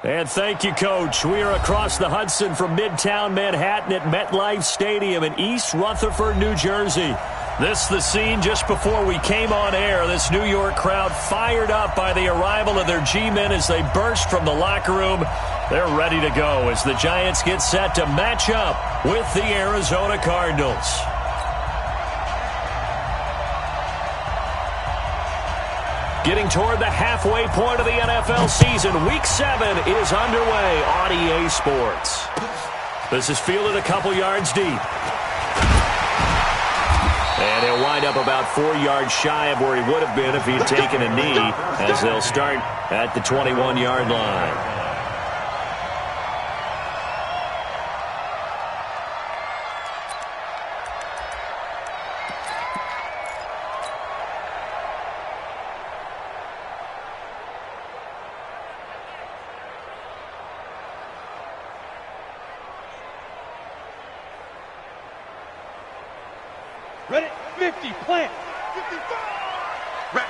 And thank you, Coach. We are across the Hudson from Midtown Manhattan at MetLife Stadium in East Rutherford, New Jersey. This the scene just before we came on air. This New York crowd fired up by the arrival of their G-men as they burst from the locker room. They're ready to go as the Giants get set to match up with the Arizona Cardinals. Getting toward the halfway point of the NFL season, Week 7 is underway on EA Sports. This is fielded a couple yards deep. And he'll wind up about 4 yards shy of where he would have been if he had taken a knee, as they'll start at the 21-yard line. Ready, 50, plant. 55. Wrap.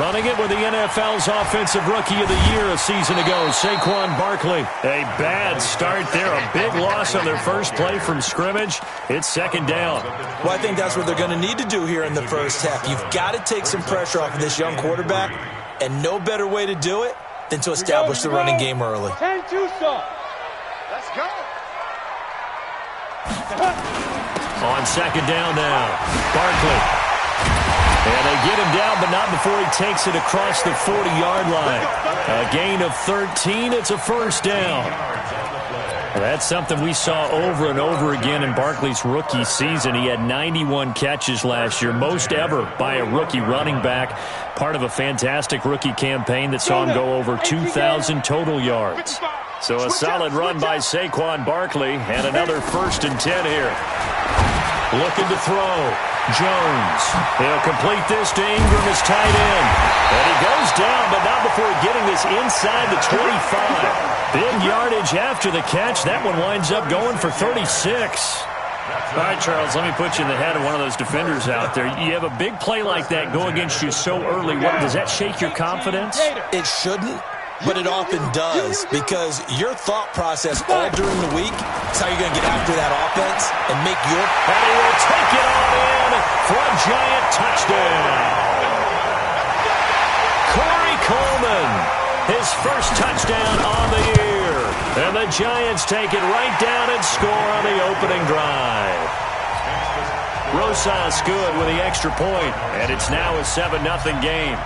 Running it with the NFL's Offensive Rookie of the Year a season ago, Saquon Barkley. A bad start there, a big loss on their first play from scrimmage. It's second down. Well, I think that's what they're going to need to do here in the first half. You've got to take some pressure off of this young quarterback, and no better way to do it than to establish the running game early. 10-2, son. Let's go. On second down now, Barkley. And they get him down, but not before he takes it across the 40-yard line. A gain of 13, it's a first down. That's something we saw over and over again in Barkley's rookie season. He had 91 catches last year, most ever by a rookie running back. Part of a fantastic rookie campaign that saw him go over 2,000 total yards. So a solid run by Saquon Barkley, and another 1st and 10 here. Looking to throw. Jones. He'll complete this to Ingram, his tight end. And he goes down, but not before getting this inside the 25. Big yardage after the catch. That one winds up going for 36. All right, Charles, let me put you in the head of one of those defenders out there. You have a big play like that go against you so early. Does that shake your confidence? It shouldn't, but it often does, because your thought process all during the week is how you're going to get after that offense and make your... And he will take it on in for a Giant touchdown. Corey Coleman, his first touchdown on the year. And the Giants take it right down and score on the opening drive. Rosas good with the extra point, and it's now a 7-0 game.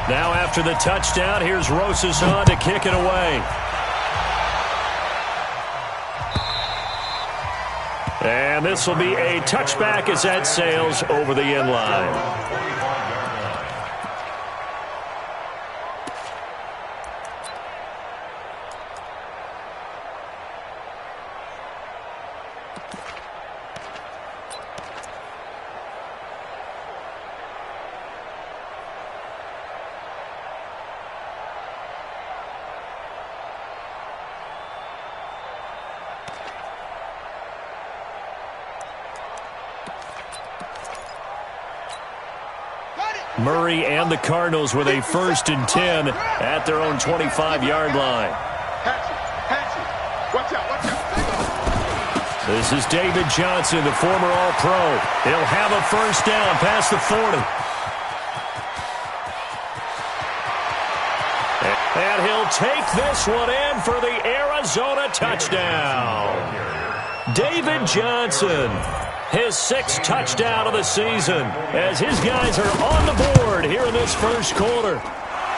Now after the touchdown, here's Rosas on to kick it away. And this will be a touchback as that sails over the end line. Murray and the Cardinals with a 1st and 10 at their own 25-yard line. Watch out. This is David Johnson, the former All-Pro. He'll have a first down past the 40. And he'll take this one in for the Arizona touchdown. David Johnson. His 6th touchdown of the season as his guys are on the board here in this first quarter.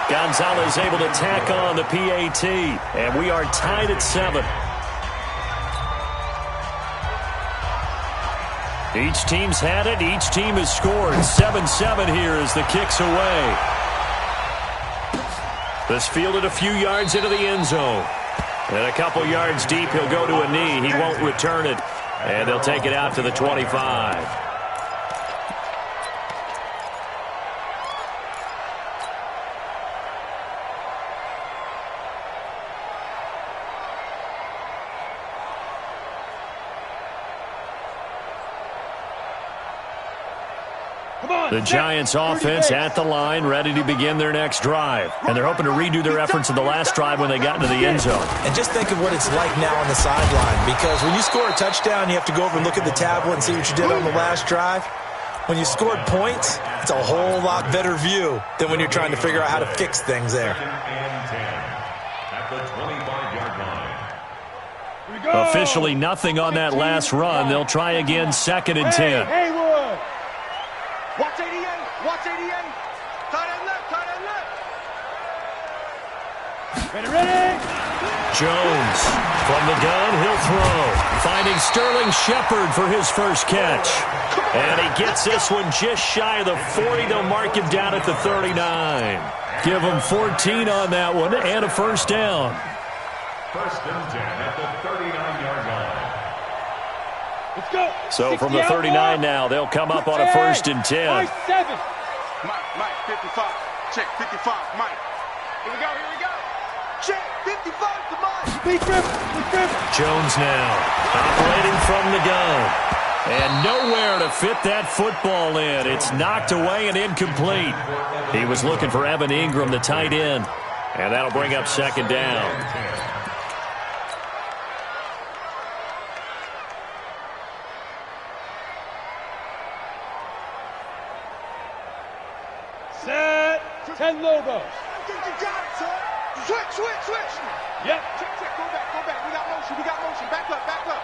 Gonzalez able to tack on the PAT, and we are tied at 7. Each team's had it. Each team has scored. 7-7 here as the kick's away. This fielded a few yards into the end zone. And a couple yards deep, he'll go to a knee. He won't return it. And they'll take it out to the 25. The Giants offense at the line, ready to begin their next drive. And they're hoping to redo their efforts of the last drive when they got into the end zone. And just think of what it's like now on the sideline, because when you score a touchdown, you have to go over and look at the tablet and see what you did on the last drive. When you scored points, it's a whole lot better view than when you're trying to figure out how to fix things there. Officially nothing on that last run. They'll try again, 2nd and 10. Haywood. Watch 88. Watch 88. Tight end left. Tight end left. Ready. Jones from the gun. He'll throw. Finding Sterling Shepard for his first catch. And he gets this one just shy of the 40. They'll mark him down at the 39. Give him 14 on that one and a first down. 1st and 10 at the 39-yard line. Let's go. So from the 39 now, they'll come up on a 1st and 10. Mike, 55. Check, 55, Mike. Here we go. Check, 55 to Mike. Big grip. Jones now operating from the gun. And nowhere to fit that football in. It's knocked away and incomplete. He was looking for Evan Ingram, the tight end. And that'll bring up 2nd down. Set. 10 Lobos. Switch. Yep. Check. Go back. We got motion. Back up.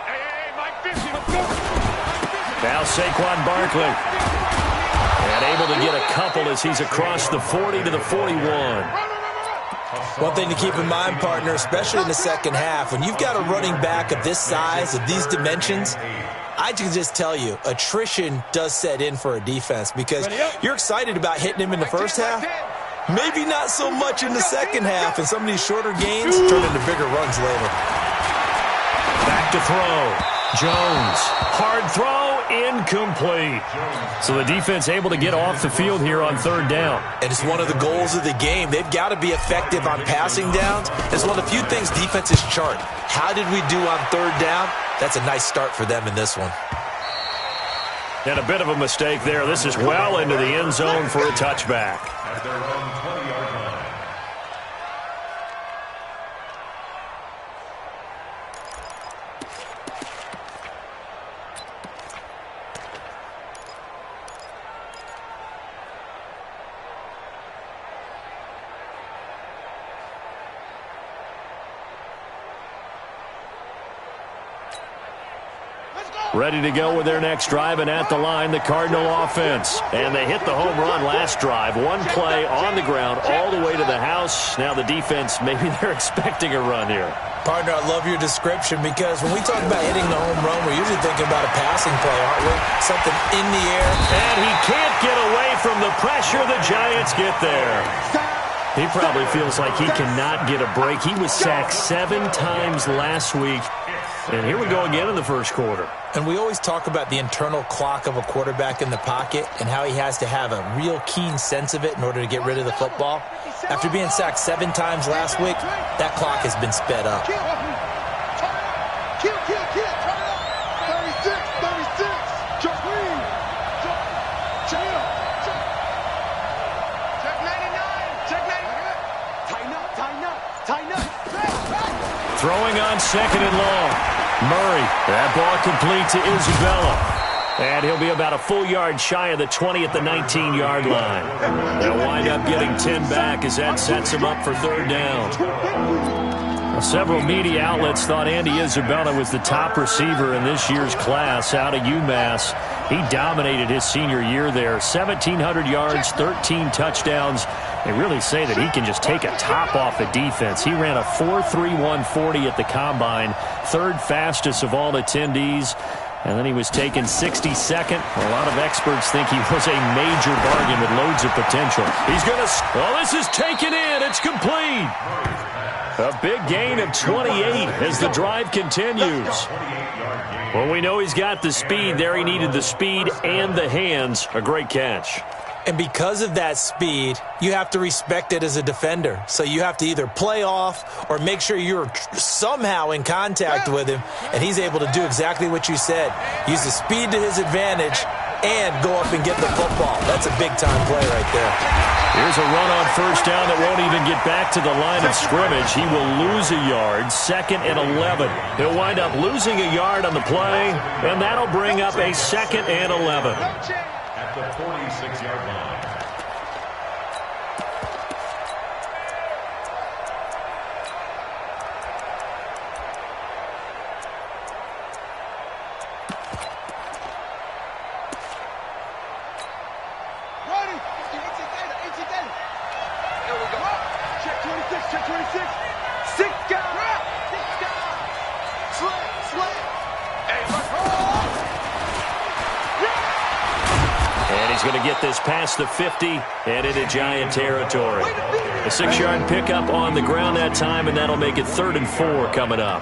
Hey, Mike 50. Let's go. Now Saquon Barkley. And able to get a couple as he's across the 40 to the 41. One thing to keep in mind, partner, especially in the second half, when you've got a running back of this size, of these dimensions, I can just tell you, attrition does set in for a defense because you're excited about hitting him in the first half. Maybe not so much in the second half, and some of these shorter gains turn into bigger runs later. Back to throw. Jones. Hard throw. Incomplete. So the defense able to get off the field here on 3rd down. And it's one of the goals of the game. They've got to be effective on passing downs. It's one of the few things defenses chart. How did we do on 3rd down? That's a nice start for them in this one. And a bit of a mistake there. This is well into the end zone for a touchback. At their own 20-yard line. Ready to go with their next drive, and at the line, the Cardinal offense. And they hit the home run last drive. One play on the ground all the way to the house. Now the defense, maybe they're expecting a run here. Partner, I love your description because when we talk about hitting the home run, we're usually thinking about a passing play, aren't we? Something in the air. And he can't get away from the pressure. The Giants get there. He probably feels like he cannot get a break. He was sacked 7 times last week. And here we go again in the first quarter. And we always talk about the internal clock of a quarterback in the pocket and how he has to have a real keen sense of it in order to get rid of the football. After being sacked 7 times last week, that clock has been sped up. Kill. 36. Just leave. Check 99. Check 99. Tighten up. Throwing on 2nd and long. Murray, that ball complete to Isabella. And he'll be about a full yard shy of the 20 at the 19-yard line. They'll wind up getting 10 back as that sets him up for 3rd down. Well, several media outlets thought Andy Isabella was the top receiver in this year's class out of UMass. He dominated his senior year there. 1,700 yards, 13 touchdowns. They really say that he can just take a top off the defense. He ran a 4.31 40 at the Combine, 3rd fastest of all attendees. And then he was taken 62nd. A lot of experts think he was a major bargain with loads of potential. He's going to... Well, this is taken in. It's complete. A big gain of 28 as the drive continues. Well, we know he's got the speed there. He needed the speed and the hands. A great catch. And because of that speed, you have to respect it as a defender. So you have to either play off or make sure you're somehow in contact with him, and he's able to do exactly what you said. Use the speed to his advantage and go up and get the football. That's a big-time play right there. Here's a run on first down that won't even get back to the line of scrimmage. He will lose a yard, 2nd and 11. He'll wind up losing a yard on the play, and that'll bring up a 2nd and 11. At the 46-yard line. Going to get this past the 50 and into Giant territory. A 6-yard pickup on the ground that time, and that'll make it 3rd and 4 coming up.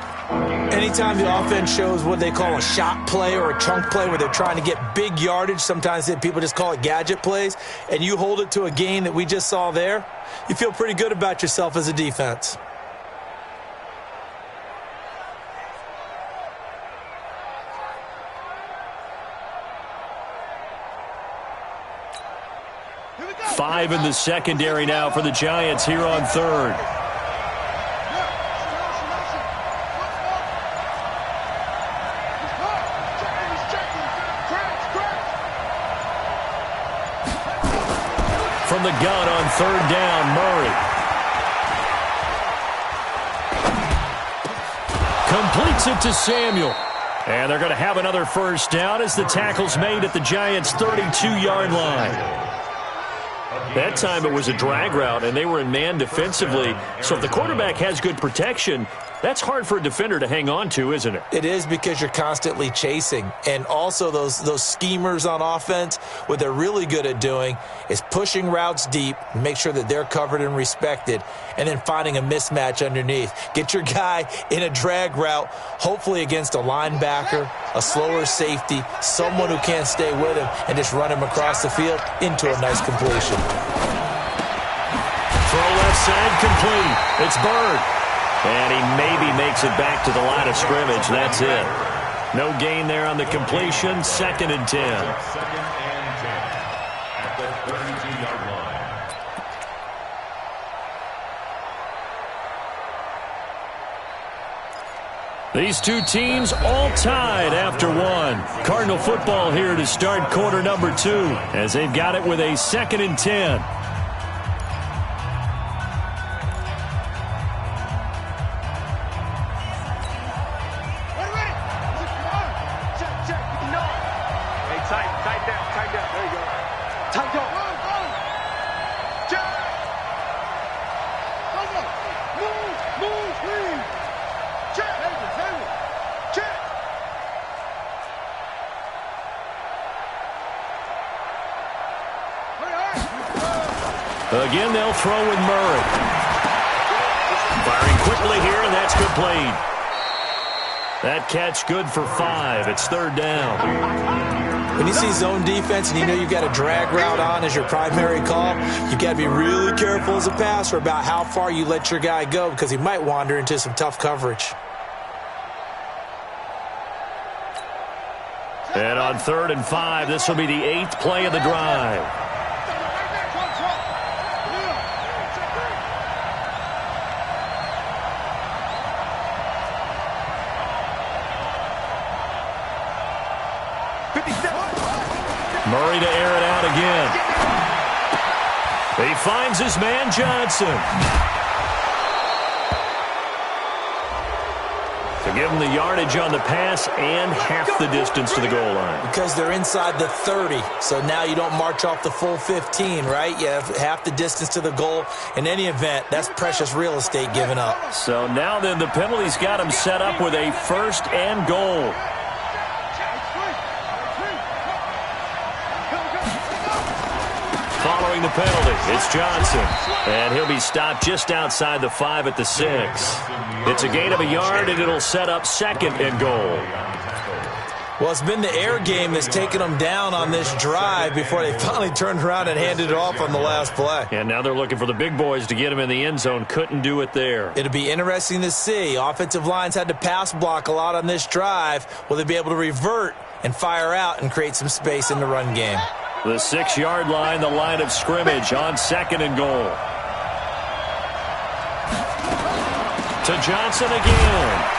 Anytime the offense shows what they call a shot play or a chunk play where they're trying to get big yardage, sometimes people just call it gadget plays, and you hold it to a gain that we just saw there, you feel pretty good about yourself as a defense. Five in the secondary now for the Giants here on 3rd. From the gun on 3rd down, Murray. Completes it to Samuel. And they're going to have another first down as the tackle's made at the Giants' 32-yard line. That time it was a drag route, and they were in man defensively. So if the quarterback has good protection, that's hard for a defender to hang on to, isn't it? It is, because you're constantly chasing. And also those schemers on offense, what they're really good at doing is pushing routes deep, make sure that they're covered and respected, and then finding a mismatch underneath. Get your guy in a drag route, hopefully against a linebacker, a slower safety, someone who can't stay with him, and just run him across the field into a nice completion. Throw left side, complete. It's Bird. And he maybe makes it back to the line of scrimmage. That's it. No gain there on the completion. 2nd and 10. 2nd and 10 at the 32-yard line. These two teams all tied after one. Cardinal football here to start quarter number 2 as they've got it with a 2nd and 10. Again, they'll throw with Murray. Firing quickly here, and that's complete. That catch good for 5. It's 3rd down. When you see zone defense and you know you've got a drag route on as your primary call, you've got to be really careful as a passer about how far you let your guy go, because he might wander into some tough coverage. And on 3rd and 5, this will be the 8th play of the drive. Murray to air it out again. He finds his man, Johnson. To give him the yardage on the pass and half the distance to the goal line. Because they're inside the 30, so now you don't march off the full 15, right? You have half the distance to the goal. In any event, that's precious real estate given up. So now then the penalty's got him set up with a 1st and goal. Following the penalty, it's Johnson. And he'll be stopped just outside the 5 at the 6. It's a gain of a yard, and it'll set up 2nd and goal. Well, it's been the air game that's taken them down on this drive before they finally turned around and handed it off on the last play. And now they're looking for the big boys to get him in the end zone. Couldn't do it there. It'll be interesting to see. Offensive lines had to pass block a lot on this drive. Will they be able to revert and fire out and create some space in the run game? The 6-yard line, the line of scrimmage on 2nd and goal. To Johnson again.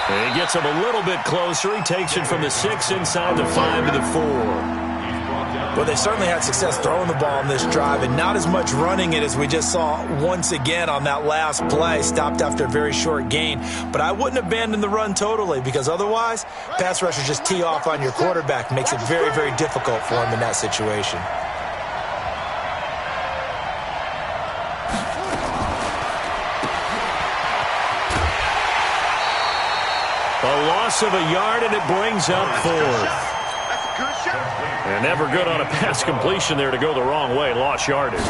He gets him a little bit closer. He takes it from the 6 inside the 5 to the 4. Well, they certainly had success throwing the ball on this drive and not as much running it as we just saw once again on that last play. Stopped after a very short gain. But I wouldn't abandon the run totally because otherwise, pass rushers just tee off on your quarterback. Makes it very, very difficult for him in that situation. A loss of a yard, and it brings up 4th. That's a good shot. And never good on a pass completion there to go the wrong way. Lost yardage.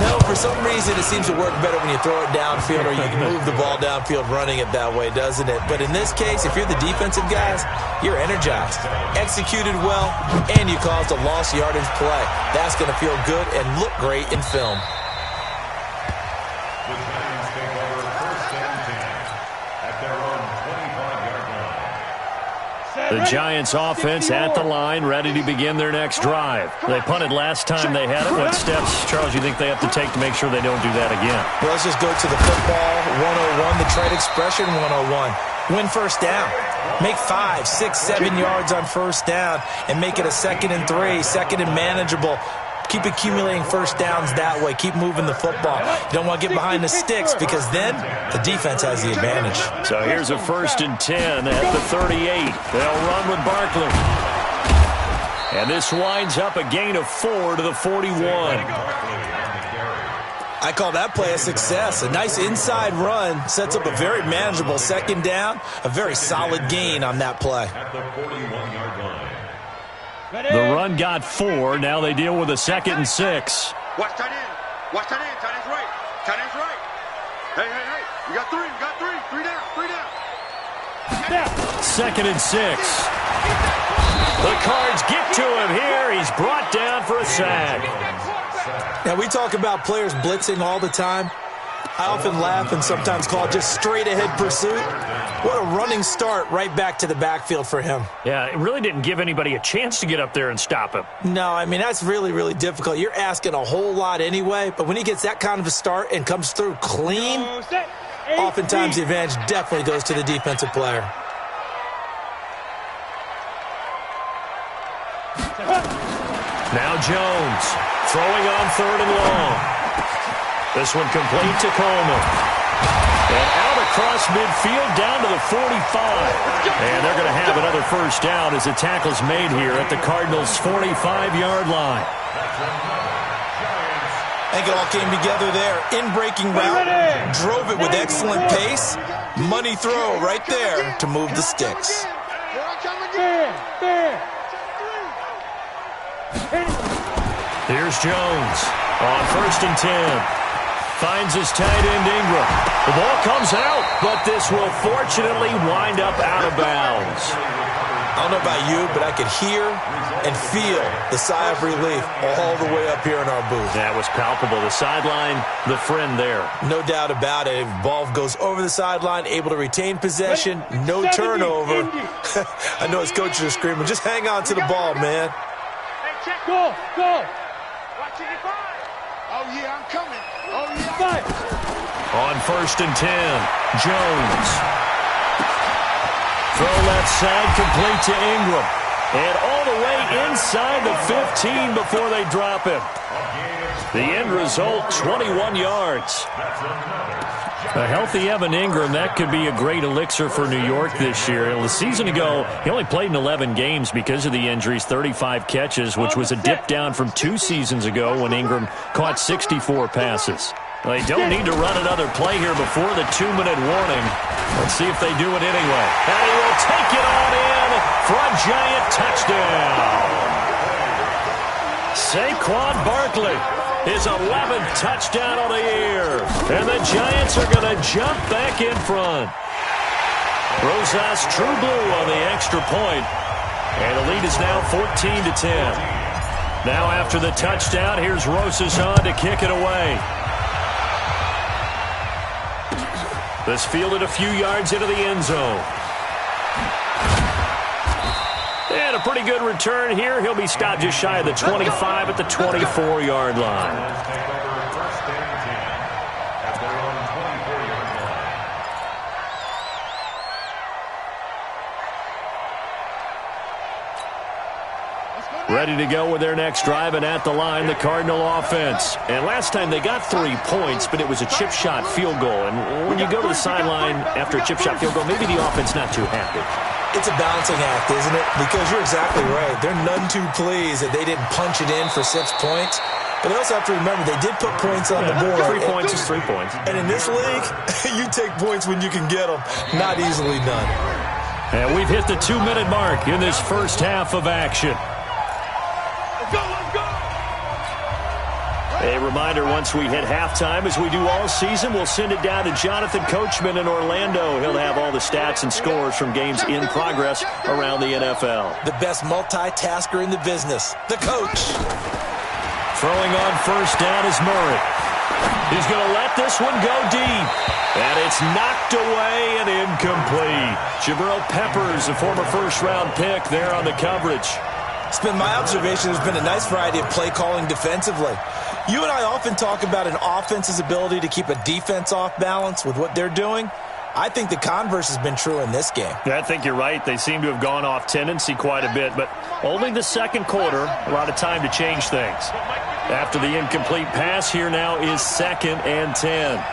No, for some reason it seems to work better when you throw it downfield or you can move the ball downfield running it that way, doesn't it? But in this case, if you're the defensive guys, you're energized, executed well, and you caused a lost yardage play. That's going to feel good and look great in film. The Giants take over 1st and 10 at their own 25-yard line. The Giants offense at the line, ready to begin their next drive. They punted last time they had it. What steps, Charles, you think they have to take to make sure they don't do that again? Well, let's just go to the football 101, the trade expression 101. Win first down. Make 5, 6, 7 yards on first down and make it a 2nd and 3, 2nd and manageable. Keep accumulating first downs that way. Keep moving the football. You don't want to get behind the sticks because then the defense has the advantage. So here's a 1st and 10 at the 38. They'll run with Barkley. And this winds up a gain of 4 to the 41. I call that play a success. A nice inside run sets up a very manageable 2nd down. A very solid gain on that play. At the 41-yard line. The run got 4. Now they deal with a 2nd and 6. Watch tight end. Watch tight end. Tight end's right. Tight end's right. Hey, hey, hey. We got 3. We got 3. 3 down. 3 down. 2nd and 6. The Cards get to him here. He's brought down for a sack. Now, we talk about players blitzing all the time. I often laugh and sometimes call it just straight-ahead pursuit. What a running start right back to the backfield for him. Yeah, it really didn't give anybody a chance to get up there and stop him. No, I mean, that's really, really difficult. You're asking a whole lot anyway, but when he gets that kind of a start and comes through clean, oftentimes the advantage definitely goes to the defensive player. Now Jones throwing on 3rd and long. This one complete to Coleman. And out across midfield down to the 45. And they're going to have another first down as the tackle's made here at the Cardinals' 45-yard line. I think it all came together there. In-breaking route, drove it with excellent pace. Money throw right there to move the sticks. Here's Jones on 1st and 10. Finds his tight end Ingram. The ball comes out, but this will fortunately wind up out of bounds. I don't know about you, but I could hear and feel the sigh of relief all the way up here in our booth. That was palpable. The sideline, the friend there. No doubt about it. If the ball goes over the sideline, able to retain possession, no turnover. I know his coaches are screaming, just hang on to the ball, man. Hey, check. Go. Watch it. Oh, yeah, I'm coming. Oh, yeah. On 1st and 10, Jones. Throw left side, complete to Ingram. And all the way inside the 15 before they drop him. The end result, 21 yards. A healthy Evan Ingram, that could be a great elixir for New York this year. A season ago, he only played in 11 games because of the injuries, 35 catches, which was a dip down from 2 seasons ago when Ingram caught 64 passes. Well, they don't need to run another play here before the 2-minute warning. Let's see if they do it anyway. And he will take it on in for a giant touchdown. Saquon Barkley, his 11th touchdown of the year. And the Giants are going to jump back in front. Rosas True Blue on the extra point. And the lead is now 14-10. Now after the touchdown, here's Rosas on to kick it away. This fielded a few yards into the end zone. And a pretty good return here. He'll be stopped just shy of the 25 at the 24-yard line. Ready to go with their next drive, and at the line, the Cardinal offense. And last time they got 3 points, but it was a chip shot field goal. And when you go to the sideline after a chip shot field goal, maybe the offense not too happy. It's a balancing act, isn't it? Because you're exactly right. They're none too pleased that they didn't punch it in for 6 points. But they also have to remember they did put points on the board. 3 points is 3 points. And in this league, you take points when you can get them. Not easily done. And we've hit the 2-minute mark in this first half of action. A reminder, once we hit halftime, as we do all season, we'll send it down to Jonathan Coachman in Orlando. He'll have all the stats and scores from games in progress around the NFL. The best multitasker in the business, the coach. Throwing on first down is Murray. He's going to let this one go deep. And it's knocked away and incomplete. Jabril Peppers, a former first-round pick, there on the coverage. It's been my observation there's been a nice variety of play calling defensively. You and I often talk about an offense's ability to keep a defense off balance with what they're doing. I think the converse has been true in this game. Yeah, I think you're right. They seem to have gone off tendency quite a bit, but only the second quarter, a lot of time to change things. After the incomplete pass, here now is 2nd and 10.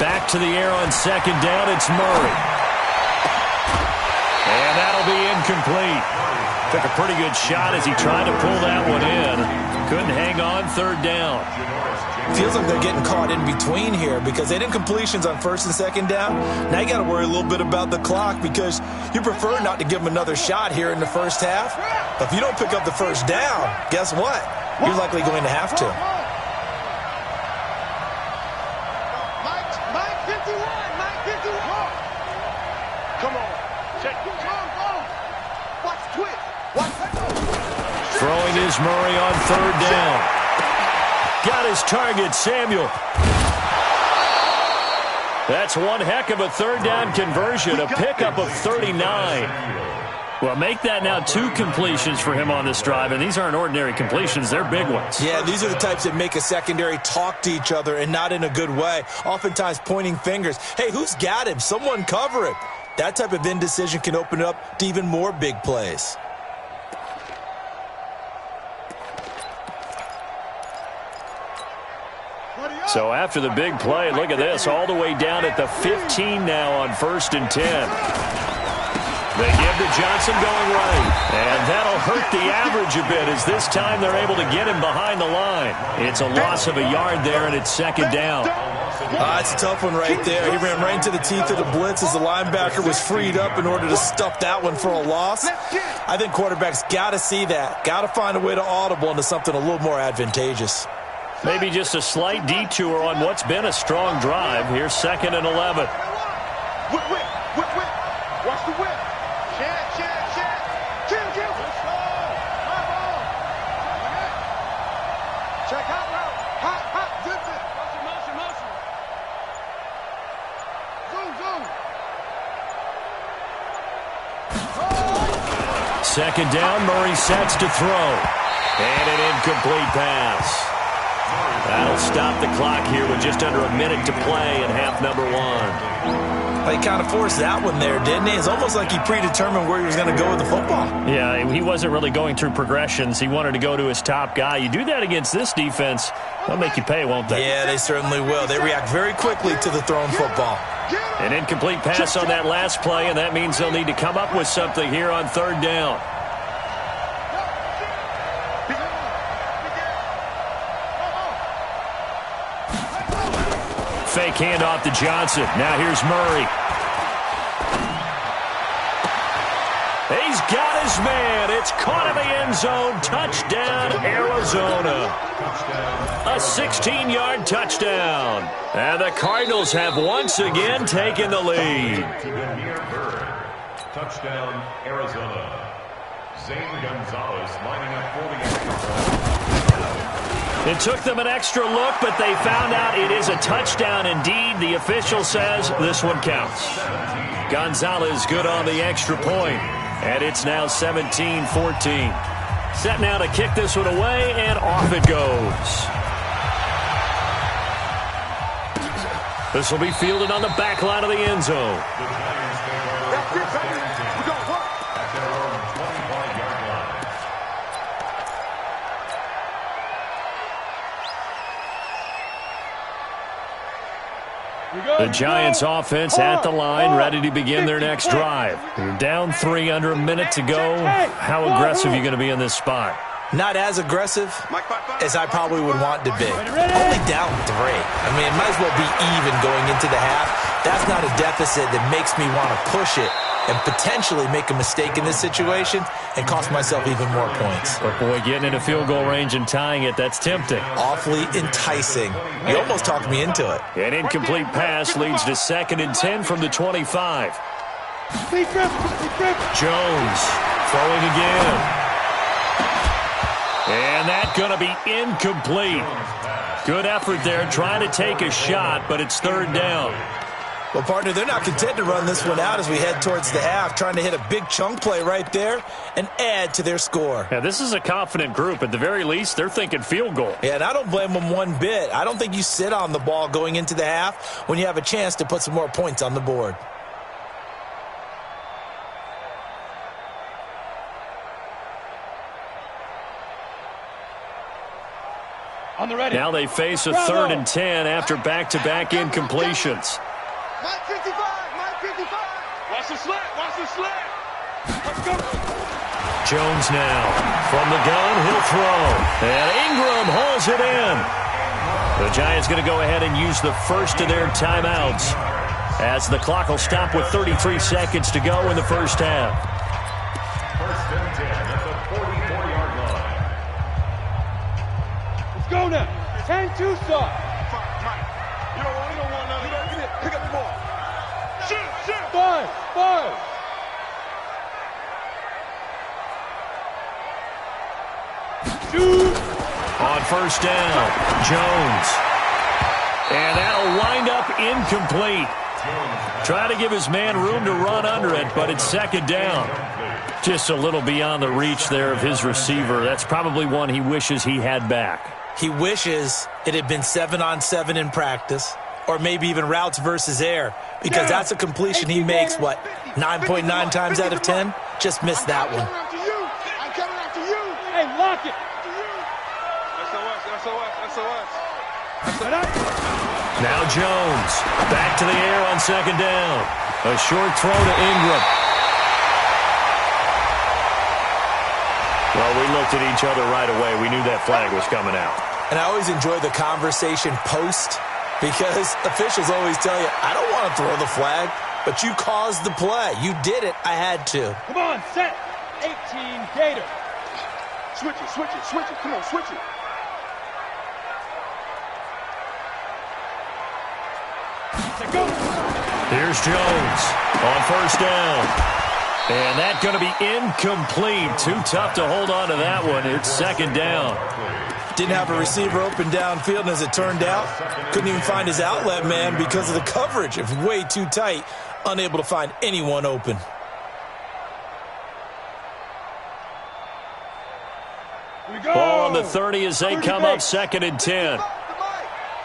Back to the air on 2nd down, it's Murray. And that'll be incomplete. Took a pretty good shot as he tried to pull that one in. Couldn't hang on 3rd down. Feels like they're getting caught in between here because they did incompletions on 1st and 2nd down. Now you got to worry a little bit about the clock because you prefer not to give them another shot here in the first half. But if you don't pick up the 1st down, guess what? You're likely going to have to. Throwing is Murray on 3rd down. Got his target, Samuel. That's one heck of a 3rd down conversion, a pickup of 39. Well, make that now 2 completions for him on this drive, and these aren't ordinary completions. They're big ones. Yeah, these are the types that make a secondary talk to each other and not in a good way, oftentimes pointing fingers. Hey, who's got him? Someone cover him. That type of indecision can open up to even more big plays. So after the big play, look at this, all the way down at the 15 now on 1st and 10. They give to Johnson going right, and that'll hurt the average a bit as this time they're able to get him behind the line. It's a loss of a yard there, and it's 2nd down. It's a tough one right there. He ran right into the teeth of the blitz as the linebacker was freed up in order to stuff that one for a loss. I think quarterbacks got to see that, got to find a way to audible into something a little more advantageous. Maybe just a slight detour on what's been a strong drive. Here's 2nd and 11. Whip. Watch the whip. Check hot route. Hot. Zip it. Motion. Zoom. 2nd down, Murray sets to throw. And an incomplete pass. That'll stop the clock here with just under a minute to play in half number 1. Well, he kind of forced that one there, didn't he? It's almost like he predetermined where he was going to go with the football. Yeah, he wasn't really going through progressions. He wanted to go to his top guy. You do that against this defense, they'll make you pay, won't they? Yeah, they certainly will. They react very quickly to the thrown football. An incomplete pass on that last play, and that means they'll need to come up with something here on 3rd down. Fake handoff to Johnson. Now here's Murray. got his man. It's caught in the end zone. Touchdown, Arizona. A 16-yard touchdown. And the Cardinals have once again taken the lead. Touchdown, Arizona. Zane Gonzalez lining up for the extra point. It took them an extra look, but they found out it is a touchdown indeed. The official says this one counts. Gonzalez good on the extra point, and it's now 17-14. Set now to kick this one away, and off it goes. This will be fielded on the back line of the end zone. The Giants offense at the line, ready to begin their next drive. They're down 3 under a minute to go. How aggressive are you going to be in this spot? Not as aggressive as I probably would want to be. Only down 3. I mean, it might as well be even going into the half. That's not a deficit that makes me want to push it and potentially make a mistake in this situation and cost myself even more points. But boy, getting into field goal range and tying it, that's tempting. Awfully enticing. You almost talked me into it. An incomplete pass leads to 2nd and 10 from the 25. Jones throwing again. And that's going to be incomplete. Good effort there, trying to take a shot, but it's 3rd down. Well, partner, they're not content to run this one out as we head towards the half, trying to hit a big chunk play right there and add to their score. Yeah, this is a confident group. At the very least, they're thinking field goal. Yeah, and I don't blame them one bit. I don't think you sit on the ball going into the half when you have a chance to put some more points on the board. On the ready. Now they face a 3rd and 10 after back-to-back incompletions. Mike 55, Mike 55. Watch the slant, watch the slant. Let's go. Jones now from the gun, he'll throw. And Ingram hauls it in. The Giants going to go ahead and use the first of their timeouts as the clock will stop with 33 seconds to go in the first half. 1st and 10 at the 44-yard line. Let's go now. 10-2 start. Mike, you don't want none. Get it. Pick up the ball. Shoot. 5. Shoot. On 1st down, Jones. And that'll wind up incomplete. Try to give his man room to run under it, but it's 2nd down. Just a little beyond the reach there of his receiver. That's probably one he wishes he had back. He wishes it had been 7-on-7 in practice, or maybe even routes versus air, because that's a completion he makes, 9.9 times out of 10? Just missed that one. I'm coming after you. Hey, lock it. SOS. Now Jones back to the air on 2nd down. A short throw to Ingram. Well, we looked at each other right away. We knew that flag was coming out. And I always enjoy the conversation post, because officials always tell you, I don't want to throw the flag, but you caused the play. You did it. I had to. Come on, set. 18 Gator. Switch it. Come on, switch it. Go. Here's Jones on 1st down. And that's going to be incomplete. Too tough to hold on to that one. It's 2nd down. Didn't have a receiver open downfield, and as it turned out, couldn't even find his outlet man because of the coverage. It was way too tight, unable to find anyone open. Ball on the 30 as they come up 2nd and 10.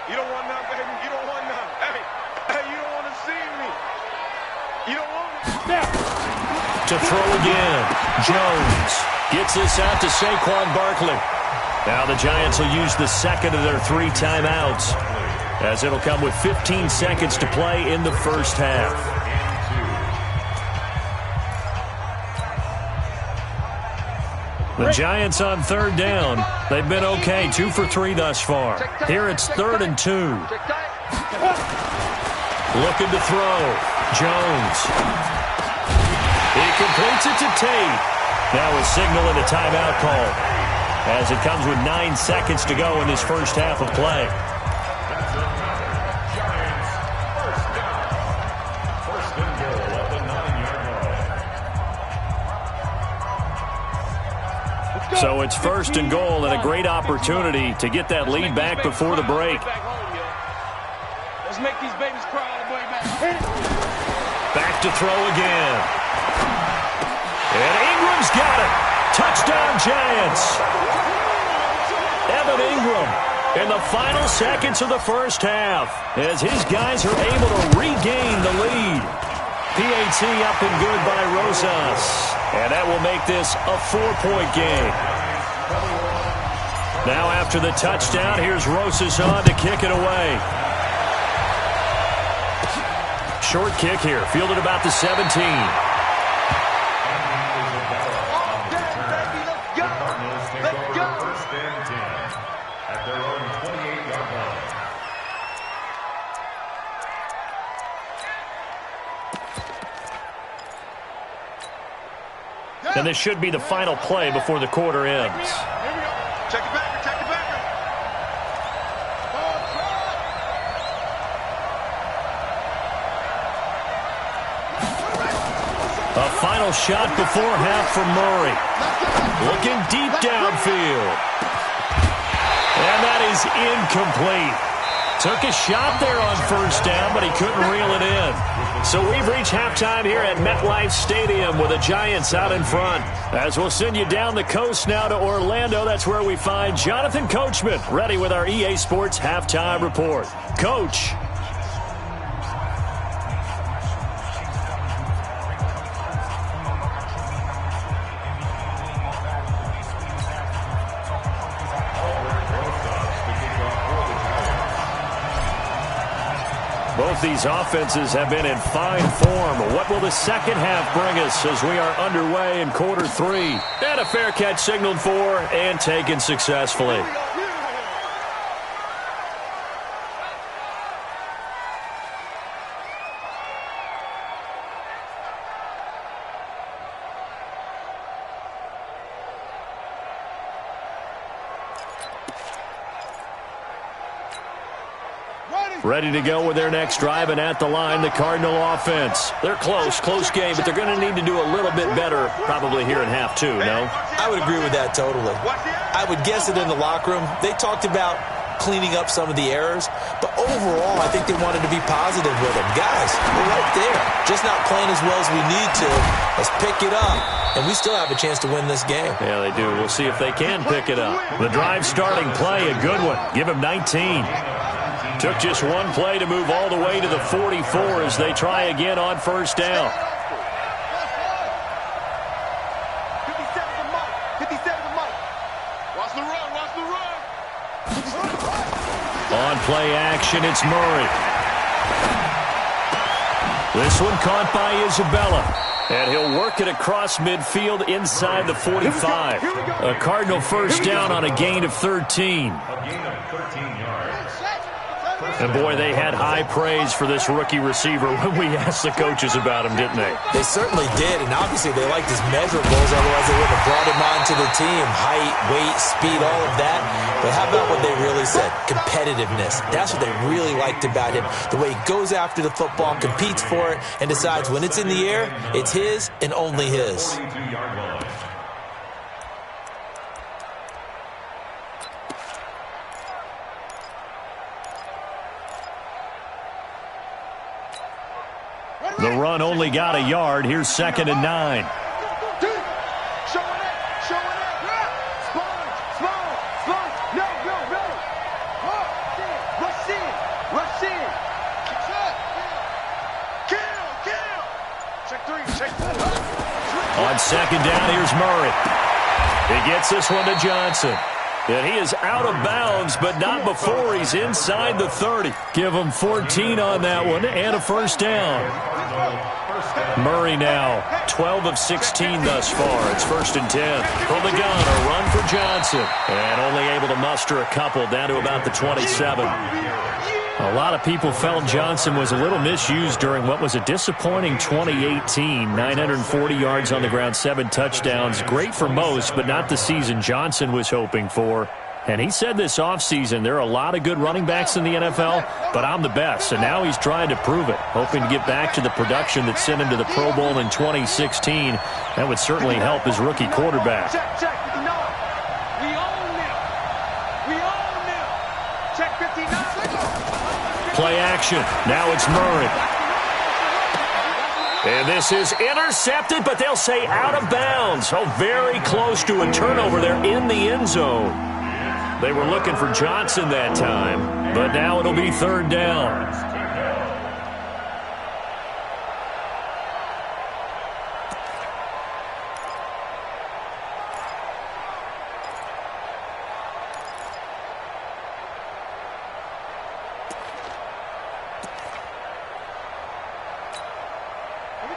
You don't want none, baby. You don't want none. Hey, you don't want to see me. You don't want me. To throw again. Jones gets this out to Saquon Barkley. Now the Giants will use the 2nd of their 3 timeouts, as it'll come with 15 seconds to play in the first half. The Giants on 3rd down. They've been okay, 2 for 3 thus far. Here it's 3rd and 2. Looking to throw. Jones. He completes it to Tate. Now a signal and a timeout call, as it comes with 9 seconds to go in this first half of play. So it's first and goal, and a great opportunity to get that lead back before the break. Let's make these babies cry all the way back. Back to throw again. And Ingram's got it. Touchdown, Giants. Evan Ingram in the final seconds of the first half, as his guys are able to regain the lead. PAT up and good by Rosas. And that will make this a 4-point game. Now after the touchdown, here's Rosas on to kick it away. Short kick here, fielded about the 17. And this should be the final play before the quarter ends. Check it back, check it back. A final shot before half from Murray. Looking deep downfield. And that is incomplete. Took a shot there on first down, but he couldn't reel it in. So we've reached halftime here at MetLife Stadium with the Giants out in front. As we'll send you down the coast now to Orlando, that's where we find Jonathan Coachman ready with our EA Sports Halftime Report. Coach. Both these offenses have been in fine form. What will the second half bring us as we are underway in quarter 3? And a fair catch signaled for and taken successfully. Ready to go with their next drive, and at the line, the Cardinal offense. They're close game, but they're going to need to do a little bit better probably here in half 2, no? I would agree with that totally. I would guess it in the locker room. They talked about cleaning up some of the errors, but overall, I think they wanted to be positive with them. Guys, we're right there. Just not playing as well as we need to. Let's pick it up, and we still have a chance to win this game. Yeah, they do. We'll see if they can pick it up. The drive starting play, a good one. Give him 19. Took just one play to move all the way to the 44 as they try again on first down. 57 to Mike. 57 to Mike. Watch the run. Watch the run. On play action, it's Murray. This one caught by Isabella. And he'll work it across midfield inside the 45. A Cardinal first down on a gain of 13. And, boy, they had high praise for this rookie receiver when we asked the coaches about him, didn't they? They certainly did, and obviously they liked his measurables, otherwise they wouldn't have brought him onto the team. Height, weight, speed, all of that. But how about what they really said? Competitiveness. That's what they really liked about him. The way he goes after the football, competes for it, and decides when it's in the air, it's his and only his. The run only got a yard. Here's 2nd and 9. Showing it. No. Rush in. Kill. Check 3. On 2nd down, here's Murray. He gets this one to Johnson. And he is out of bounds, but not before he's inside the 30. Give him 14 on that one and a first down. Murray now 12 of 16 thus far. It's 1st and 10. From the gun, a run for Johnson. And only able to muster a couple down to about the 27. A lot of people felt Johnson was a little misused during what was a disappointing 2018. 940 yards on the ground, 7 touchdowns. Great for most, but not the season Johnson was hoping for. And he said this offseason, there are a lot of good running backs in the NFL, but I'm the best. And now he's trying to prove it, hoping to get back to the production that sent him to the Pro Bowl in 2016. That would certainly help his rookie quarterback. Check. We own them. We own them. Check 59. Play action. Now it's Murray. And this is intercepted, but they'll say out of bounds. Oh, very close to a turnover there in the end zone. They were looking for Johnson that time, but now it'll be 3rd down.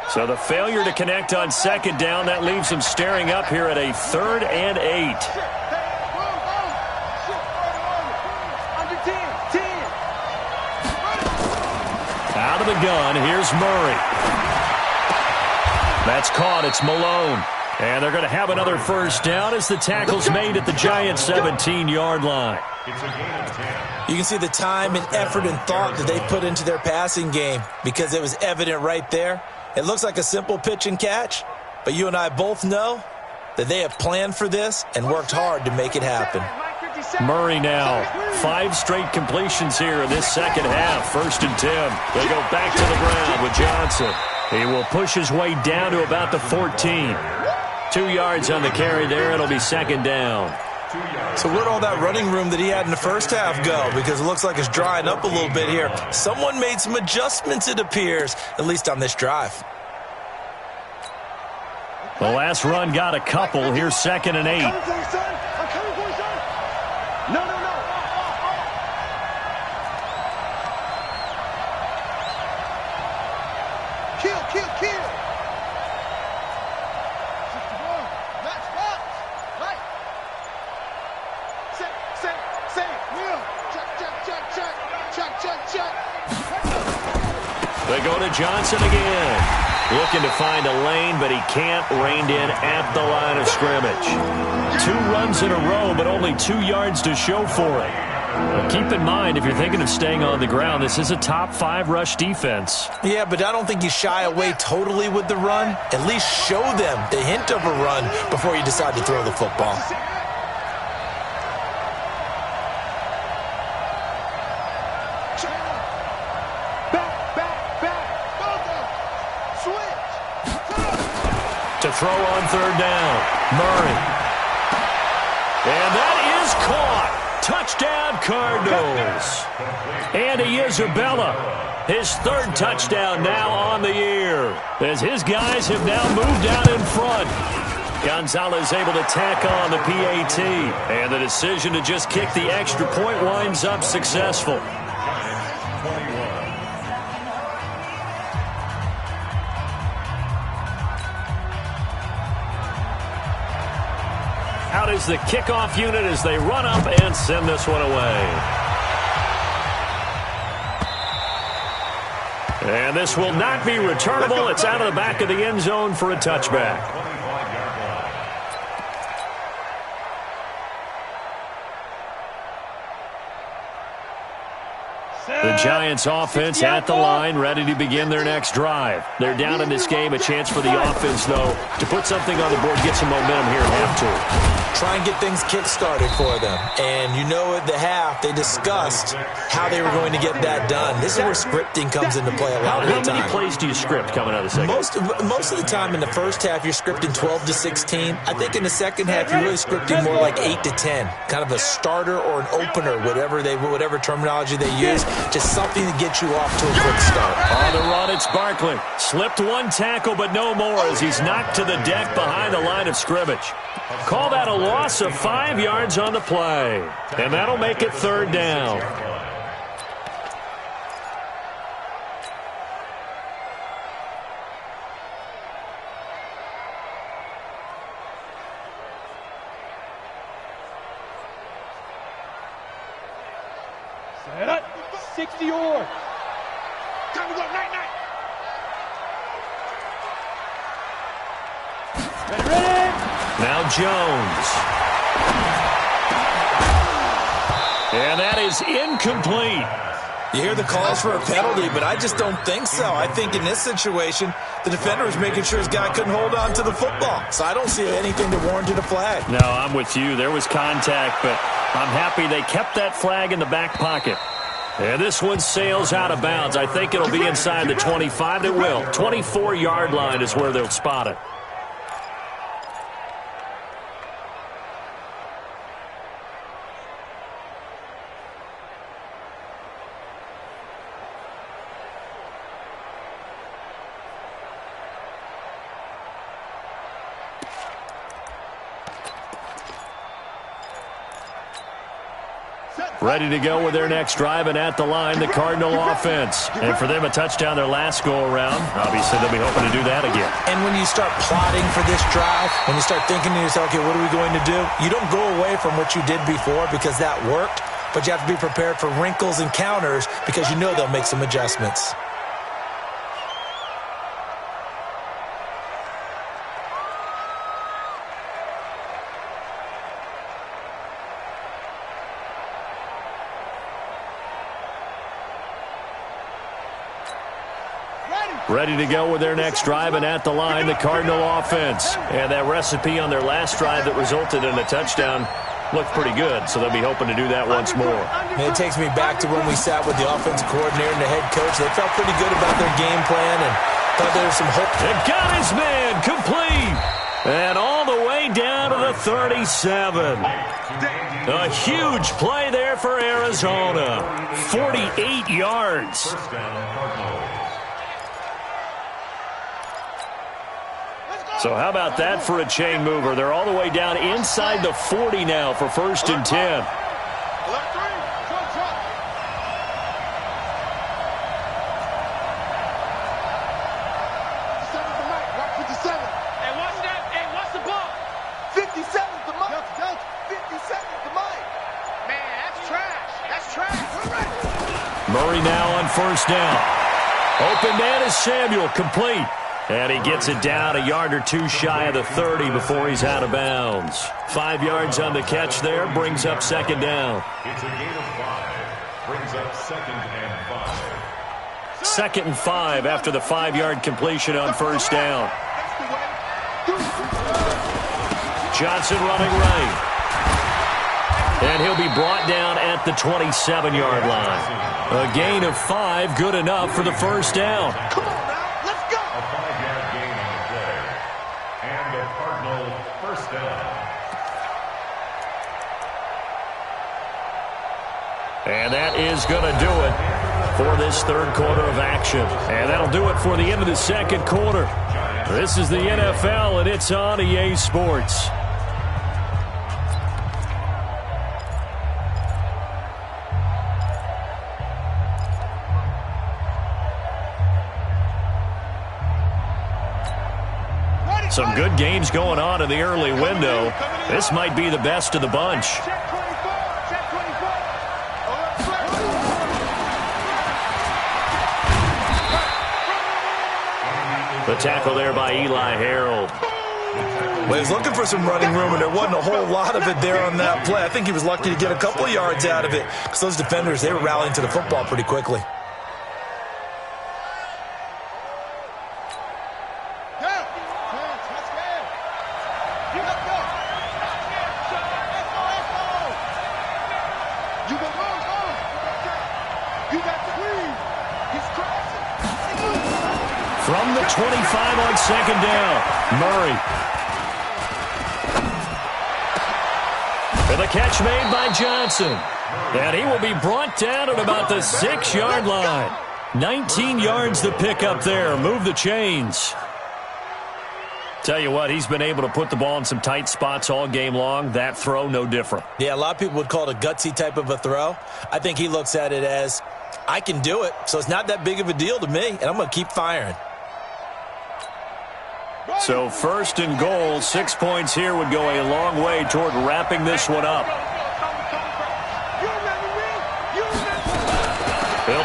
So the failure to connect on 2nd down, that leaves them staring up here at a 3rd and 8. Out of the gun, here's Murray. That's caught, it's Malone. And they're going to have another 1st down as the tackle's made at the Giants' 17-yard line. You can see the time and effort and thought that they put into their passing game because it was evident right there. It looks like a simple pitch and catch, but you and I both know that they have planned for this and worked hard to make it happen. Murray now, 5 straight completions here in this 2nd half. 1st and 10. They go back to the ground with Johnson. He will push his way down to about the 14. 2 yards on the carry there. It'll be 2nd down. So where'd all that running room that he had in the 1st half go? Because it looks like it's drying up a little bit here. Someone made some adjustments, it appears, at least on this drive. The last run got a couple. Here's 2nd and 8. No. Kill. Match box. Right. Say. Will. Check. They go to Johnson again. Looking to find a lane, but he can't. Reined in at the line of scrimmage. 2 runs in a row, but only 2 yards to show for it. Well, keep in mind, if you're thinking of staying on the ground, this is a top 5 rush defense. Yeah, but I don't think you shy away totally with the run. At least show them the hint of a run before you decide to throw the football. To throw on 3rd down, Murray. And that is caught. Touchdown, Cardinals. Andy Isabella, his 3rd touchdown now on the year, as his guys have now moved out in front. Gonzalez able to tack on the PAT, and the decision to just kick the extra point winds up successful. Out is the kickoff unit as they run up and send this one away. And this will not be returnable. It's out of the back of the end zone for a touchback. The Giants offense at the line, ready to begin their next drive. They're down in this game. A chance for the offense, though, to put something on the board, get some momentum here at half 2. Try and get things kick-started for them. And you know at the half, they discussed how they were going to get that done. This is where scripting comes into play a lot of the time. How many plays do you script coming out of the second? Most of the time in the 1st half, you're scripting 12 to 16. I think in the 2nd half, you're really scripting more like 8 to 10. Kind of a starter or an opener, whatever terminology they use. Just something to get you off to a quick start. On the run, it's Barkley. Slipped 1 tackle, but no more as he's knocked to the deck behind the line of scrimmage. Call that a loss of 5 yards on the play. And that'll make it 3rd down. Set up. 60 yards. Time to go, night. Ready? Now Jones. And that is incomplete. You hear the calls for a penalty, but I just don't think so. I think in this situation, the defender was making sure his guy couldn't hold on to the football. So I don't see anything to warrant a flag. No, I'm with you. There was contact, but I'm happy they kept that flag in the back pocket. And this one sails out of bounds. I think it'll be inside the 25. It will. 24-yard line is where they'll spot it. Ready to go with their next drive, and at the line, the Cardinal offense. And for them, a touchdown their last go-around. Obviously, they'll be hoping to do that again. And when you start plotting for this drive, when you start thinking to yourself, okay, what are we going to do? You don't go away from what you did before because that worked, but you have to be prepared for wrinkles and counters because you know they'll make some adjustments. Ready to go with their next drive, and at the line, the Cardinal offense. And that recipe on their last drive that resulted in a touchdown looked pretty good, so they'll be hoping to do that once more. And it takes me back to when we sat with the offensive coordinator and the head coach. They felt pretty good about their game plan and thought there was some hope. And got his man complete. And all the way down to the 37. A huge play there for Arizona. 48 yards. First down, Cardinals. So how about that for a chain mover? They're all the way down inside the 40 now for 1st and 10. Alert 3. Drop. 57's the mic. Watch 57. Hey, watch that. Hey, watch the ball. 57's the mic. 57's the mic. Man, that's trash. That's trash. We're ready. Murray now on 1st down. Open man is Samuel, complete. And he gets it down a yard or two shy of the 30 before he's out of bounds. 5 yards on the catch there, brings up 2nd down. It's a gain of 5. Brings up 2nd and 5. 2nd and 5 after the 5-yard completion on 1st down. Johnson running right. And he'll be brought down at the 27-yard line. A gain of 5, good enough for the 1st down. Come on now. Let's go. A 5-yard gain on the play. And a Cardinal first down. And that is going to do it for this 3rd quarter of action. And that'll do it for the end of the 2nd quarter. This is the NFL, and it's on EA Sports. Some good games going on in the early window. This might be the best of the bunch. Check 24. Check 24. The tackle there by Eli Harold. Well, he was looking for some running room, and there wasn't a whole lot of it there on that play. I think he was lucky to get a couple of yards out of it because those defenders, they were rallying to the football pretty quickly. From the 25 on 2nd down, Murray. And the catch made by Johnson. And he will be brought down at about the 6-yard line. 19 yards to pick up there. Move the chains. Tell you what, he's been able to put the ball in some tight spots all game long. That throw, no different. Yeah, a lot of people would call it a gutsy type of a throw. I think he looks at it as, I can do it, so it's not that big of a deal to me, and I'm going to keep firing. So 1st and goal, 6 points here would go a long way toward wrapping this one up.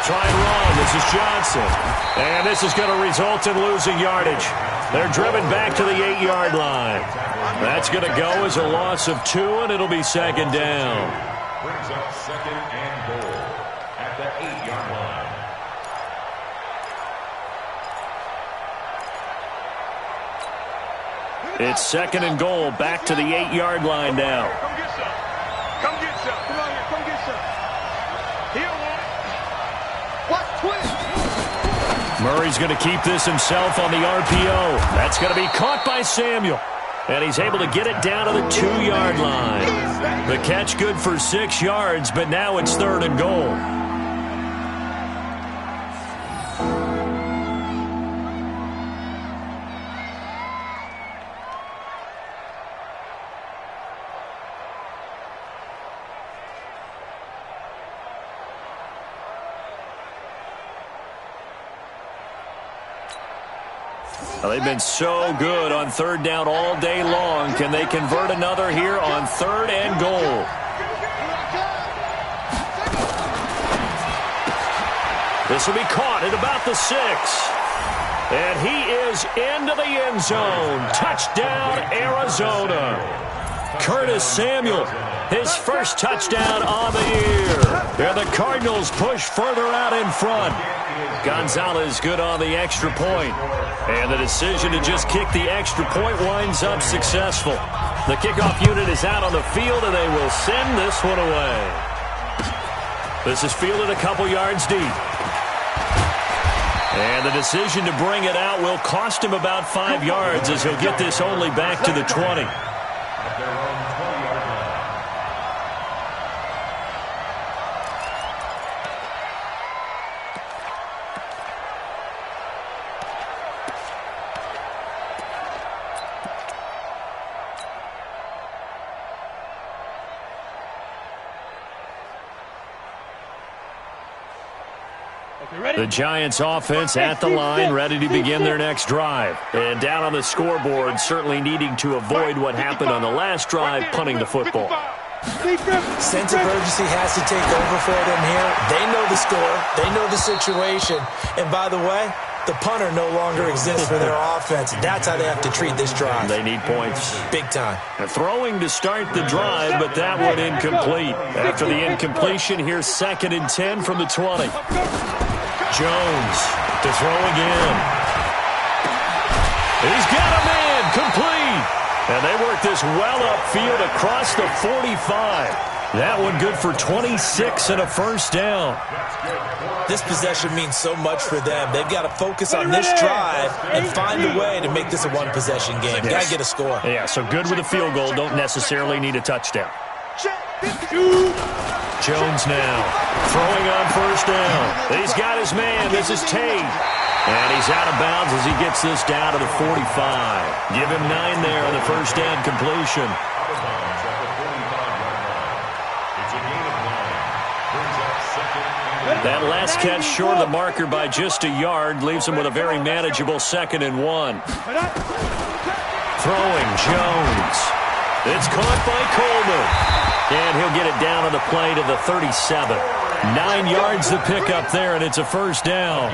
try and run. This is Johnson. And this is going to result in losing yardage. They're driven back to the 8-yard line. That's going to go as a loss of 2, and it'll be second down. Brings up second and goal at the 8-yard line. It's second and goal, back to the 8-yard line now. Come get some. Come get some. Come on here. Come get some. Here, what? Twist. Murray's going to keep this himself on the RPO. That's going to be caught by Samuel. And he's able to get it down to the 2-yard line. The catch good for 6 yards, but now it's third and goal. Well, they've been so good on third down all day long. Can they convert another here on third and goal? This will be caught at about the 6. And he is into the end zone. Touchdown, Arizona. Curtis Samuel, his first touchdown on the year. And the Cardinals push further out in front. Gonzalez good on the extra point. And the decision to just kick the extra point winds up successful. The kickoff unit is out on the field, and they will send this one away. This is fielded a couple yards deep. And the decision to bring it out will cost him about 5 yards as he'll get this only back to the 20. The Giants offense at the line, ready to begin their next drive. And down on the scoreboard, certainly needing to avoid what happened on the last drive, punting the football. Sense of urgency has to take over for them here. They know the score. They know the situation. And by the way, the punter no longer exists for their offense. That's how they have to treat this drive. They need points. Big time. Throwing to start the drive, but that one incomplete. After the incompletion, here's second and 10 from the 20. Jones to throw again. He's got a man complete. And they work this well upfield across the 45. That one good for 26 and a first down. This possession means so much for them. They've got to focus on this drive and find a way to make this a one-possession game. Got to get a score. Yeah, so good with a field goal. Don't necessarily need a touchdown. Jones now throwing on first down. He's got his man. This is Tate. And he's out of bounds as he gets this down to the 45. Give him 9 there on the first down completion. That last catch short of the marker by just a yard leaves him with a very manageable second and 1. Throwing Jones. It's caught by Coleman. And he'll get it down on the play to the 37. 9 yards to pick up there, and it's a first down.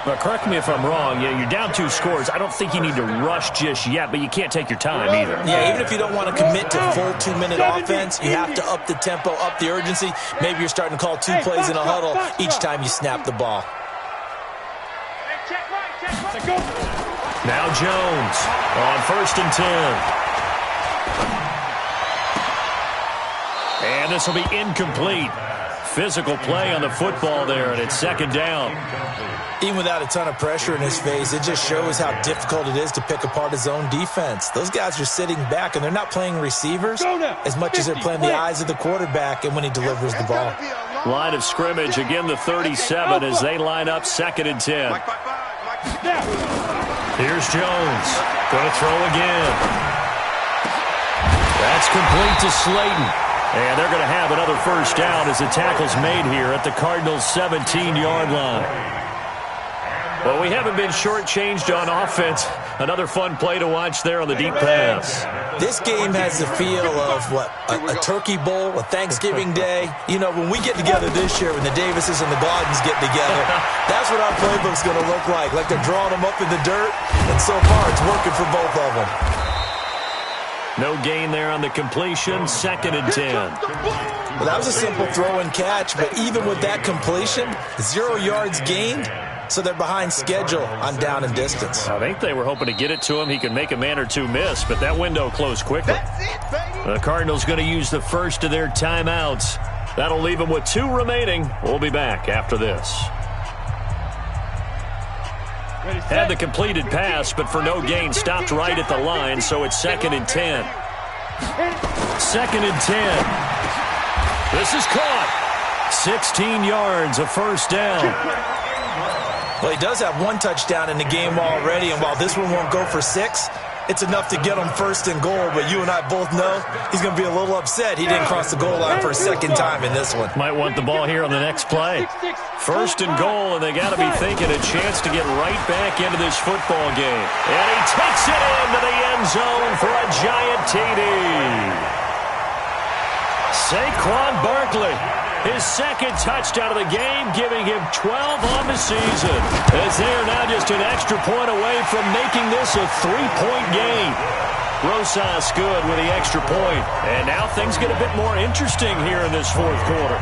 But correct me if I'm wrong. Yeah, you're down 2 scores. I don't think you need to rush just yet, but you can't take your time either. Yeah, even if you don't want to commit to full 2-minute offense, you have to up the tempo, up the urgency. Maybe you're starting to call 2 plays in a huddle each time you snap the ball. Now Jones on first and 10. And this will be incomplete. Physical play on the football there, and it's second down. Even without a ton of pressure in his face, it just shows how difficult it is to pick apart his own defense. Those guys are sitting back, and they're not playing receivers as much as they're playing the eyes of the quarterback and when he delivers the ball. Line of scrimmage, again the 37 as they line up second and 10. Here's Jones. Going to throw again. That's complete to Slayton. And they're going to have another first down as the tackle's made here at the Cardinals' 17-yard line. Well, we haven't been shortchanged on offense. Another fun play to watch there on the deep pass. This game has the feel of, a turkey bowl, a Thanksgiving day. You know, when we get together this year, when the Davises and the Gardens get together, that's what our playbook's going to look like they're drawing them up in the dirt, and so far it's working for both of them. No gain there on the completion, 2nd and 10. Well, that was a simple throw and catch, but even with that completion, 0 yards gained, so they're behind schedule on down and distance. I think they were hoping to get it to him. He could make a man or two miss, but that window closed quickly. The Cardinals going to use the first of their timeouts. That'll leave them with 2 remaining. We'll be back after this. Had the completed pass, but for no gain, stopped right at the line, so it's 2nd and 10. 2nd and 10. This is caught. 16 yards, a first down. Well, he does have 1 touchdown in the game already, and while this one won't go for 6, it's enough to get him 1st and goal, but you and I both know he's going to be a little upset he didn't cross the goal line for a 2nd time in this one. Might want the ball here on the next play. 1st and goal, and they got to be thinking a chance to get right back into this football game. And he takes it into the end zone for a giant TD. Saquon Barkley, his 2nd touchdown of the game, giving him 12 on the season. As they are now just an extra point away from making this a 3-point game. Rosas good with the extra point. And now things get a bit more interesting here in this 4th quarter.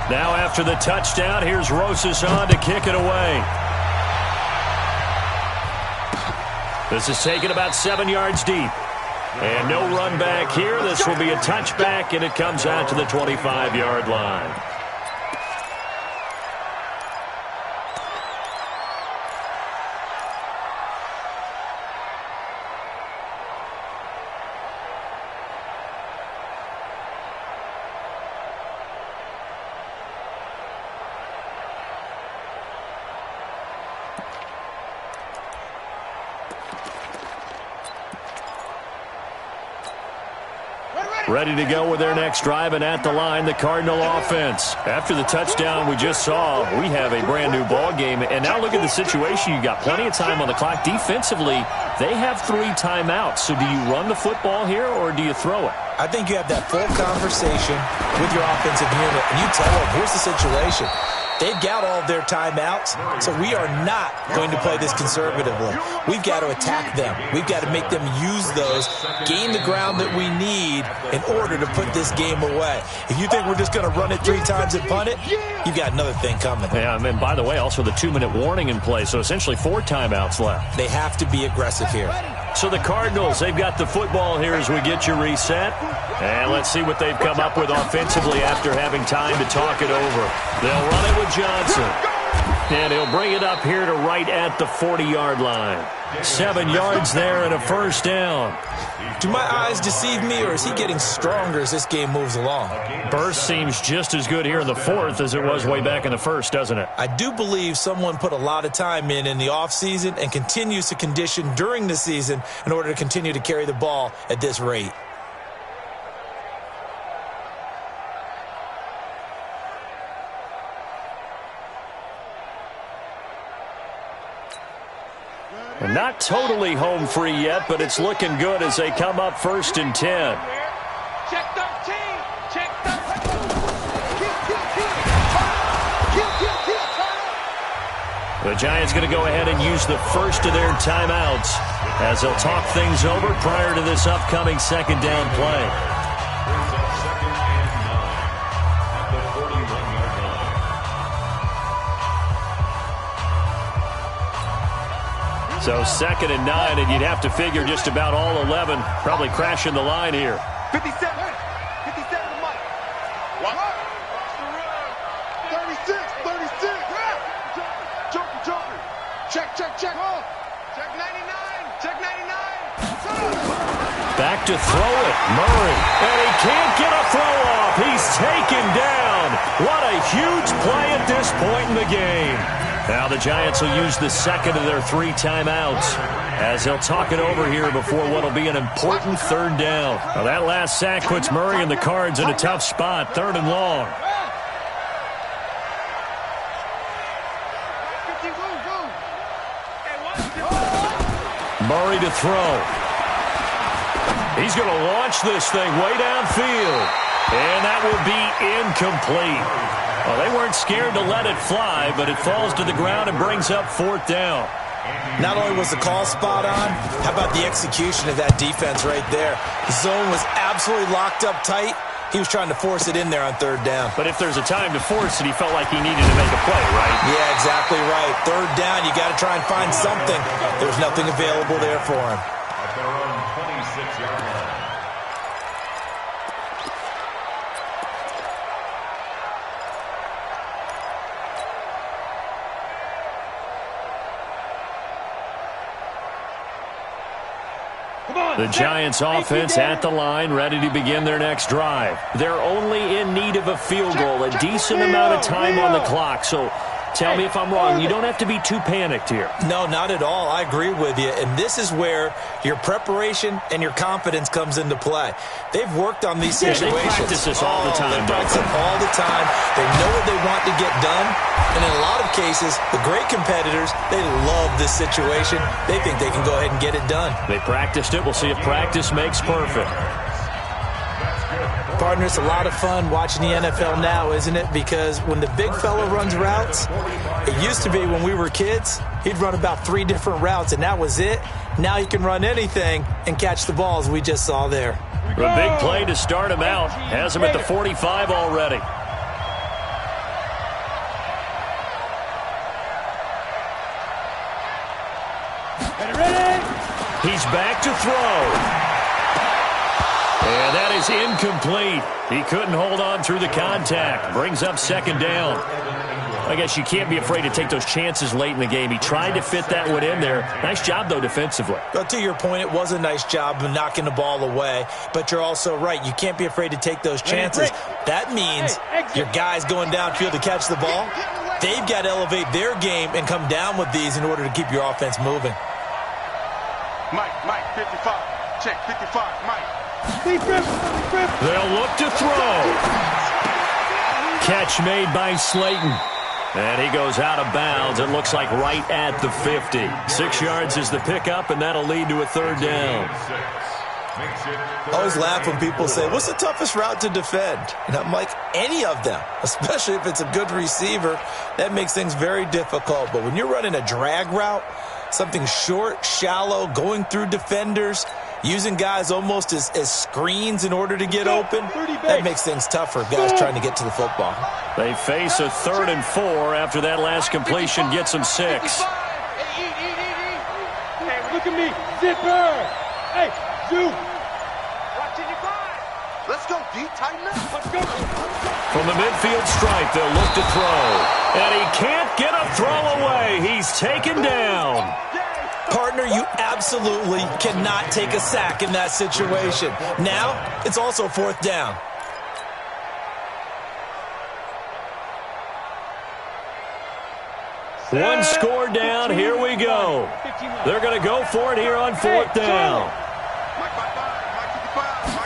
Now after the touchdown, here's Rosas on to kick it away. This is taken about 7 yards deep. And no run back here. This will be a touchback, and it comes out to the 25-yard line. Ready to go with their next drive, and at the line, the Cardinal offense. After the touchdown we just saw, we have a brand-new ball game. And now look at the situation. You got plenty of time on the clock. Defensively, they have 3 timeouts. So do you run the football here, or do you throw it? I think you have that full conversation with your offensive unit, and you tell them, here's the situation. They've got all of their timeouts, so we are not going to play this conservatively. We've got to attack them. We've got to make them use those, gain the ground that we need in order to put this game away. If you think we're just going to run it 3 times and punt it, you've got another thing coming. Yeah, and by the way, also the 2-minute warning in play, so essentially 4 timeouts left. They have to be aggressive here. So the Cardinals, they've got the football here as we get you reset. And let's see what they've come up with offensively after having time to talk it over. They'll run it with Johnson. And he'll bring it up here to right at the 40-yard line. 7 yards there and a first down. Do my eyes deceive me, or is he getting stronger as this game moves along? Burst seems just as good here in the 4th as it was way back in the 1st, doesn't it? I do believe someone put a lot of time in the offseason and continues to condition during the season in order to continue to carry the ball at this rate. Not totally home free yet, but it's looking good as they come up 1st and 10. Check 13. Check 13. The Giants going to go ahead and use the first of their timeouts as they'll talk things over prior to this upcoming 2nd down play. So 2nd and 9, and you'd have to figure just about all 11 probably crashing the line here. 57. 57 to Mike. What? 36. 36. Joker. Check. Check 99. Check 99. Back to throw it. Murray. And he can't get a throw off. He's taken down. What a huge play at this point in the game. Now the Giants will use the second of their 3 timeouts as they'll talk it over here before what will be an important third down. Now that last sack puts Murray and the Cards in a tough spot, 3rd and long. Murray to throw. He's going to launch this thing way downfield. And that will be incomplete. Well, they weren't scared to let it fly, but it falls to the ground and brings up 4th down. Not only was the call spot on, how about the execution of that defense right there? The zone was absolutely locked up tight. He was trying to force it in there on 3rd down. But if there's a time to force it, he felt like he needed to make a play, right? Yeah, exactly right. 3rd down, you got to try and find something. There's nothing available there for him. At their own 26-yard line. The Giants offense at the line, ready to begin their next drive. They're only in need of a field goal, a decent amount of time on the clock. So tell me if I'm wrong. You don't have to be too panicked here. No, not at all. I agree with you. And this is where your preparation and your confidence comes into play. They've worked on these situations. They practice this all the time. They practice it all the time. They know what they want to get done. And in a lot of cases, the great competitors, they love this situation. They think they can go ahead and get it done. They practiced it. We'll see if practice makes perfect. Partner, it's a lot of fun watching the NFL now, isn't it? Because when the big fella runs routes, it used to be when we were kids, he'd run about 3 different routes, and that was it. Now he can run anything and catch the balls we just saw there. A big play to start him out. Has him at the 45 already. He's back to throw. And that is incomplete. He couldn't hold on through the contact. Brings up 2nd down. I guess you can't be afraid to take those chances late in the game. He tried to fit that one in there. Nice job, though, defensively. Well, to your point, it was a nice job of knocking the ball away. But you're also right. You can't be afraid to take those chances. That means your guys going downfield to catch the ball, they've got to elevate their game and come down with these in order to keep your offense moving. Mike, 55. Check, 55, Mike. They'll look to throw. Catch made by Slayton. And he goes out of bounds. It looks like right at the 50. 6 yards is the pickup, and that'll lead to a 3rd down. I always laugh when people say, what's the toughest route to defend? And I'm like, any of them, especially if it's a good receiver. That makes things very difficult. But when you're running a drag route, something short, shallow, going through defenders, using guys almost as screens in order to get open, that makes things tougher, guys trying to get to the football. They face a 3rd and 4 after that last completion gets them 6. Hey, look at me. Zipper. Hey, Zoo. Watching your back. Let's go, D. Tighten up. Let's go. From the midfield stripe, they'll look to throw. And he can't get a throw away. He's taken down. Partner, you absolutely cannot take a sack in that situation. Now, it's also 4th down. One score down. Here we go. They're going to go for it here on 4th down. Mike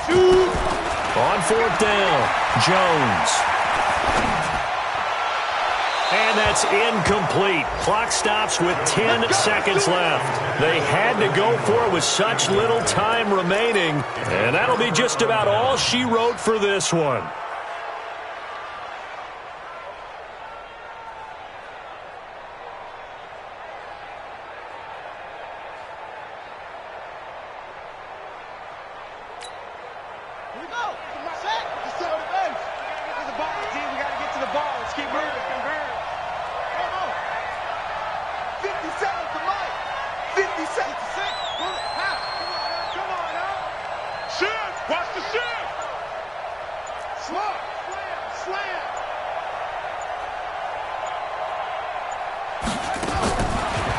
55. On 4th down, Jones. And that's incomplete. Clock stops with 10 seconds left. They had to go for it with such little time remaining. And that'll be just about all she wrote for this one.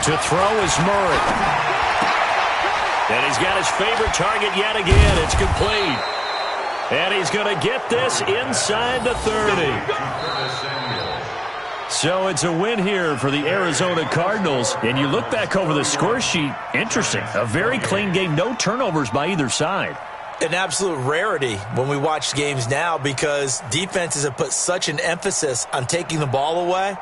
To throw is Murray. And he's got his favorite target yet again. It's complete. And he's going to get this inside the 30. So it's a win here for the Arizona Cardinals. And you look back over the score sheet, interesting. A very clean game, no turnovers by either side. An absolute rarity when we watch games now because defenses have put such an emphasis on taking the ball away.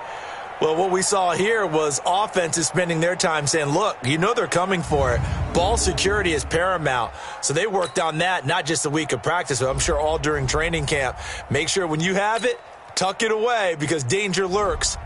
Well, what we saw here was offenses spending their time saying, look, you know they're coming for it. Ball security is paramount. So they worked on that, not just a week of practice, but I'm sure all during training camp. Make sure when you have it, tuck it away because danger lurks.